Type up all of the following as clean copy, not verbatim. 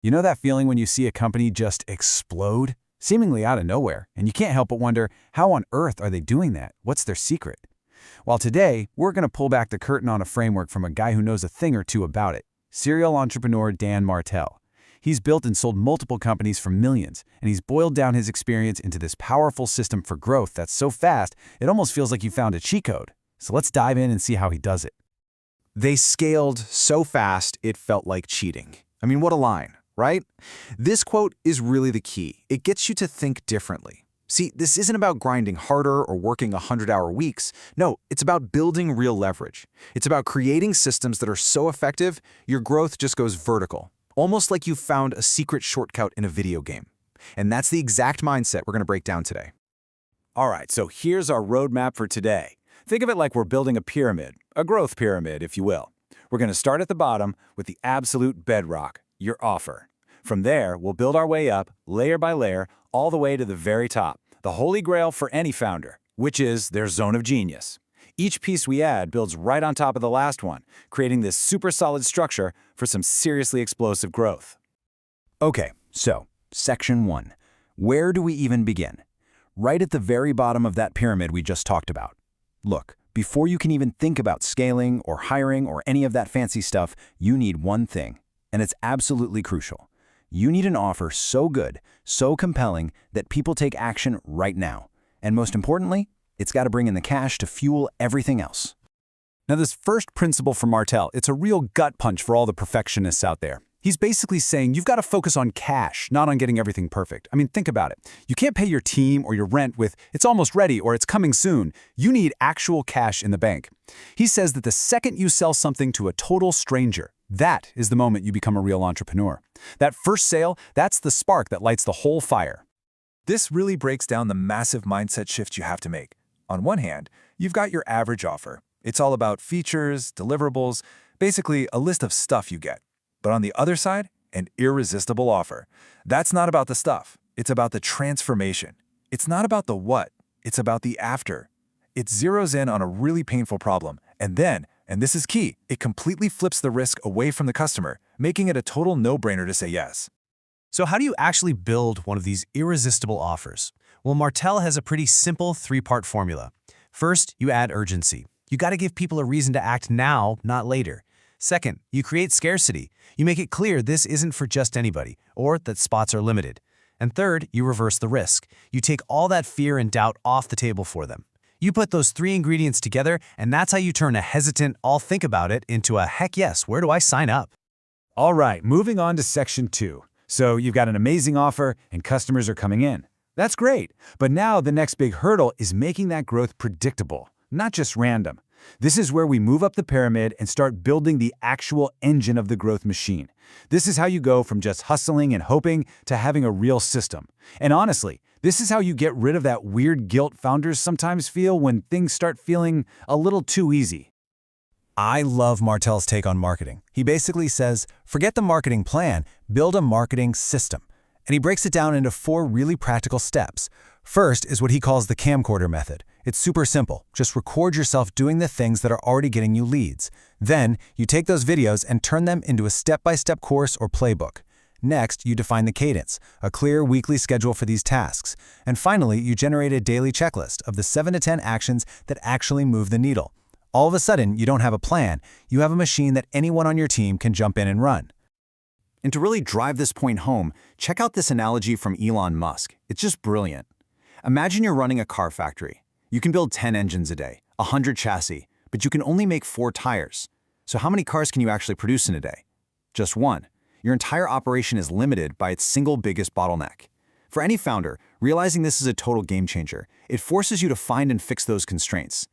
You know that feeling when you see a company just explode, seemingly out of nowhere, and you can't help but wonder, how on earth are they doing that? What's their secret? Well, today, we're going to pull back the curtain on a framework from a guy who knows a thing or two about it, serial entrepreneur Dan Martell. He's built and sold multiple companies for millions, and he's boiled down his experience into this powerful system for growth that's so fast, it almost feels like you found a cheat code. So let's dive in and see how he does it. They scaled so fast, it felt like cheating. I mean, what a line, right? This quote is really the key. It gets you to think differently. See, this isn't about grinding harder or working 100-hour weeks. No, it's about building real leverage. It's about creating systems that are so effective, your growth just goes vertical, almost like you found a secret shortcut in a video game. And that's the exact mindset we're going to break down today. All right, so here's our roadmap for today. Think of it like we're building a pyramid, a growth pyramid, if you will. We're going to start at the bottom with the absolute bedrock, your offer. From there, we'll build our way up, layer by layer, all the way to the very top, the holy grail for any founder, which is their zone of genius. Each piece we add builds right on top of the last one, creating this super solid structure for some seriously explosive growth. Okay, so, Section 1. Where do we even begin? Right at the very bottom of that pyramid we just talked about. Look, before you can even think about scaling or hiring or any of that fancy stuff, you need one thing, and it's absolutely crucial. You need an offer so good, so compelling, that people take action right now. And most importantly, it's got to bring in the cash to fuel everything else. Now, this first principle from Martell, it's a real gut punch for all the perfectionists out there. He's basically saying you've got to focus on cash, not on getting everything perfect. I mean, think about it. You can't pay your team or your rent with, it's almost ready or it's coming soon. You need actual cash in the bank. He says that the second you sell something to a total stranger, that is the moment you become a real entrepreneur. That first sale, that's the spark that lights the whole fire. This really breaks down the massive mindset shift you have to make. On one hand, you've got your average offer. It's all about features, deliverables, basically a list of stuff you get. But on the other side, an irresistible offer. That's not about the stuff. It's about the transformation. It's not about the what. It's about the after. It zeroes in on a really painful problem, and then, and this is key, it completely flips the risk away from the customer, making it a total no-brainer to say yes. So how do you actually build one of these irresistible offers? Well, Martell has a pretty simple three-part formula. First, you add urgency. You got to give people a reason to act now, not later. Second, you create scarcity. You make it clear this isn't for just anybody, or that spots are limited. And third, you reverse the risk. You take all that fear and doubt off the table for them. You put those three ingredients together, and that's how you turn a hesitant, I'll think about it, into a heck yes, where do I sign up? All right, moving on to Section 2. So you've got an amazing offer and customers are coming in. That's great. But now the next big hurdle is making that growth predictable, not just random. This is where we move up the pyramid and start building the actual engine of the growth machine. This is how you go from just hustling and hoping to having a real system. And honestly, this is how you get rid of that weird guilt founders sometimes feel when things start feeling a little too easy. I love Martell's take on marketing. He basically says, forget the marketing plan, build a marketing system. And he breaks it down into 4 really practical steps. First is what he calls the camcorder method. It's super simple. Just record yourself doing the things that are already getting you leads. Then, you take those videos and turn them into a step-by-step course or playbook. Next, you define the cadence, a clear weekly schedule for these tasks. And finally, you generate a daily checklist of the 7 to 10 actions that actually move the needle. All of a sudden, you don't have a plan. You have a machine that anyone on your team can jump in and run. And to really drive this point home, check out this analogy from Elon Musk. It's just brilliant. Imagine you're running a car factory. You can build 10 engines a day, 100 chassis, but you can only make 4 tires. So how many cars can you actually produce in a day? Just 1. Your entire operation is limited by its single biggest bottleneck. For any founder, realizing this is a total game changer. It forces you to find and fix those constraints.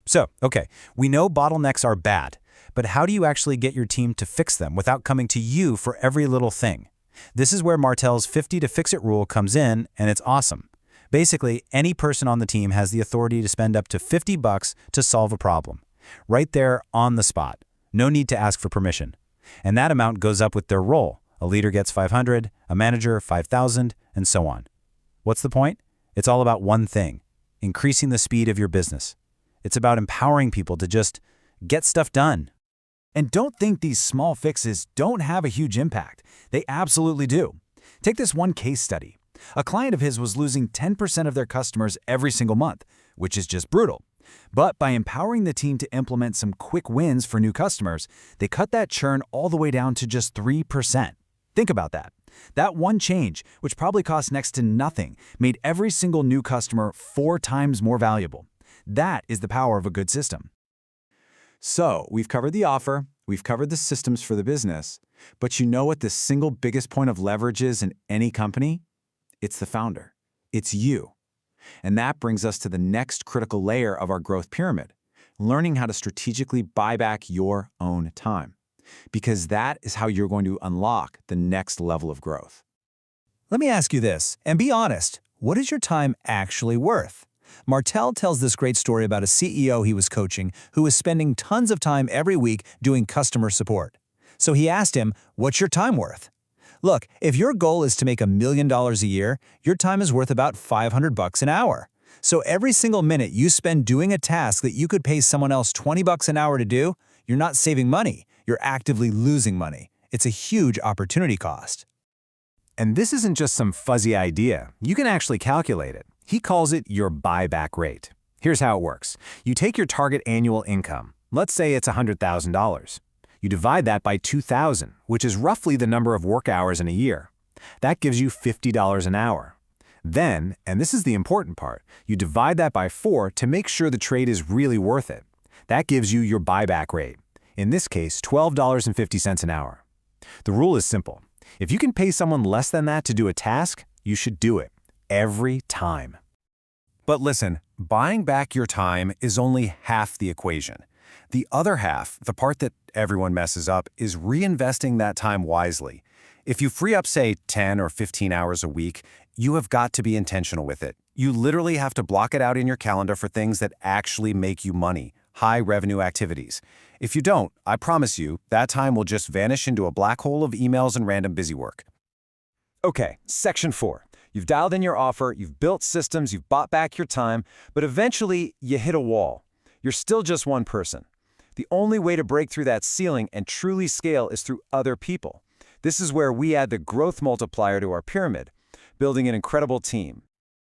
So, okay, we know bottlenecks are bad, but how do you actually get your team to fix them without coming to you for every little thing? This is where Martell's 50 to fix it rule comes in, and it's awesome. Basically, any person on the team has the authority to spend up to $50 to solve a problem. Right there on the spot. No need to ask for permission. And that amount goes up with their role. A leader gets $500, a manager $5,000, and so on. What's the point? It's all about one thing: increasing the speed of your business. It's about empowering people to just get stuff done. And don't think these small fixes don't have a huge impact. They absolutely do. Take this one case study. A client of his was losing 10% of their customers every single month, which is just brutal. But by empowering the team to implement some quick wins for new customers, they cut that churn all the way down to just 3%. Think about that. That one change, which probably cost next to nothing, made every single new customer 4 times more valuable. That is the power of a good system. So, we've covered the offer, we've covered the systems for the business, but you know what the single biggest point of leverage is in any company? It's the founder. It's you. And that brings us to the next critical layer of our growth pyramid, learning how to strategically buy back your own time. Because that is how you're going to unlock the next level of growth. Let me ask you this, and be honest, what is your time actually worth? Martel tells this great story about a CEO he was coaching who was spending tons of time every week doing customer support. So he asked him, "What's your time worth?" Look, if your goal is to make $1 million a year, your time is worth about $500 an hour. So every single minute you spend doing a task that you could pay someone else $20 an hour to do, you're not saving money, you're actively losing money. It's a huge opportunity cost. And this isn't just some fuzzy idea. You can actually calculate it. He calls it your buyback rate. Here's how it works. You take your target annual income. Let's say it's $100,000. You divide that by 2,000, which is roughly the number of work hours in a year. That gives you $50 an hour. Then, and this is the important part, you divide that by 4 to make sure the trade is really worth it. That gives you your buyback rate. In this case, $12.50 an hour. The rule is simple. If you can pay someone less than that to do a task, you should do it. Every time. But listen, buying back your time is only half the equation. The other half, the part that everyone messes up, is reinvesting that time wisely. If you free up, say, 10 or 15 hours a week, you have got to be intentional with it. You literally have to block it out in your calendar for things that actually make you money, high-revenue activities. If you don't, I promise you, that time will just vanish into a black hole of emails and random busy work. Okay, section 4. You've dialed in your offer, you've built systems, you've bought back your time, but eventually you hit a wall. You're still just one person. The only way to break through that ceiling and truly scale is through other people. This is where we add the growth multiplier to our pyramid, building an incredible team.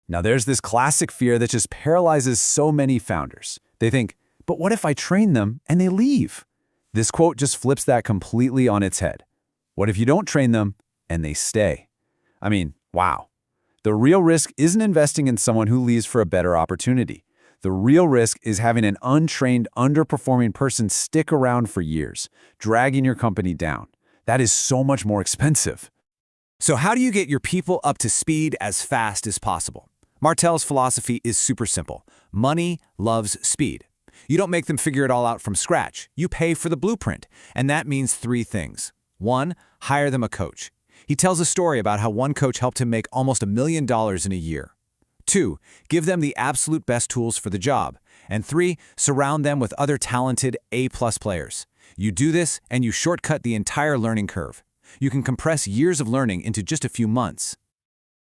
Now there's this classic fear that just paralyzes so many founders. They think, but what if I train them and they leave? This quote just flips that completely on its head. What if you don't train them and they stay? I mean, wow. The real risk isn't investing in someone who leaves for a better opportunity. The real risk is having an untrained, underperforming person stick around for years, dragging your company down. That is so much more expensive. So how do you get your people up to speed as fast as possible? Martel's philosophy is super simple. Money loves speed. You don't make them figure it all out from scratch. You pay for the blueprint. And that means 3 things. 1, hire them a coach. He tells a story about how one coach helped him make almost $1 million in a year. 2, give them the absolute best tools for the job. And 3, surround them with other talented A-plus players. You do this, and you shortcut the entire learning curve. You can compress years of learning into just a few months.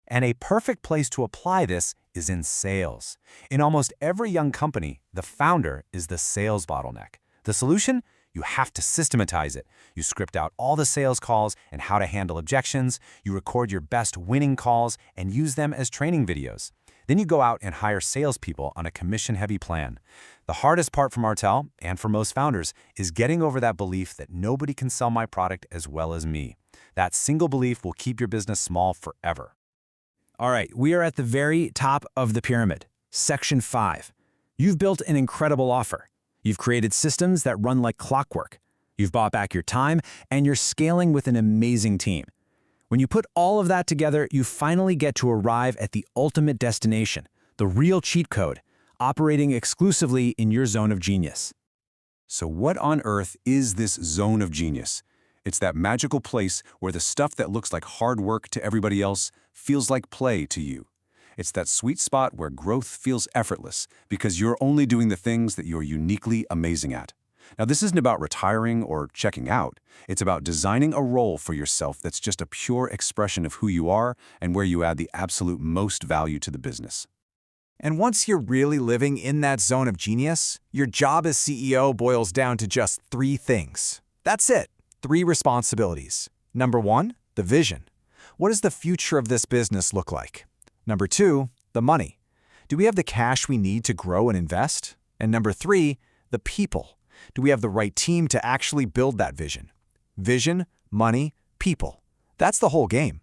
And a perfect place to apply this is in sales. In almost every young company, the founder is the sales bottleneck. The solution? You have to systematize it. You script out all the sales calls and how to handle objections. You record your best winning calls and use them as training videos. Then you go out and hire salespeople on a commission-heavy plan. The hardest part for Martel, and for most founders, is getting over that belief that nobody can sell my product as well as me. That single belief will keep your business small forever. All right, we are at the very top of the pyramid, section 5. You've built an incredible offer. You've created systems that run like clockwork. You've bought back your time, and you're scaling with an amazing team. When you put all of that together, you finally get to arrive at the ultimate destination, the real cheat code, operating exclusively in your zone of genius. So what on earth is this zone of genius? It's that magical place where the stuff that looks like hard work to everybody else feels like play to you. It's that sweet spot where growth feels effortless because you're only doing the things that you're uniquely amazing at. Now, this isn't about retiring or checking out. It's about designing a role for yourself that's just a pure expression of who you are and where you add the absolute most value to the business. And once you're really living in that zone of genius, your job as CEO boils down to just 3 things. That's it. 3 responsibilities. Number 1, the vision. What does the future of this business look like? Number 2, the money. Do we have the cash we need to grow and invest? And number 3, the people. Do we have the right team to actually build that vision? Vision, money, people. That's the whole game.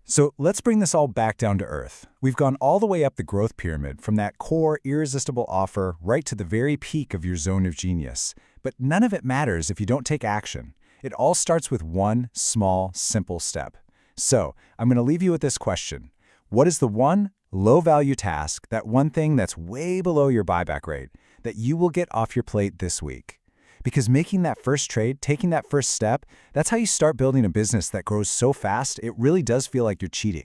So let's bring this all back down to earth. We've gone all the way up the growth pyramid from that core irresistible offer right to the very peak of your zone of genius. But none of it matters if you don't take action. It all starts with one small, simple step. So I'm going to leave you with this question. What is the one low-value task, that one thing that's way below your buyback rate, that you will get off your plate this week? Because making that first trade, taking that first step, that's how you start building a business that grows so fast, it really does feel like you're cheating.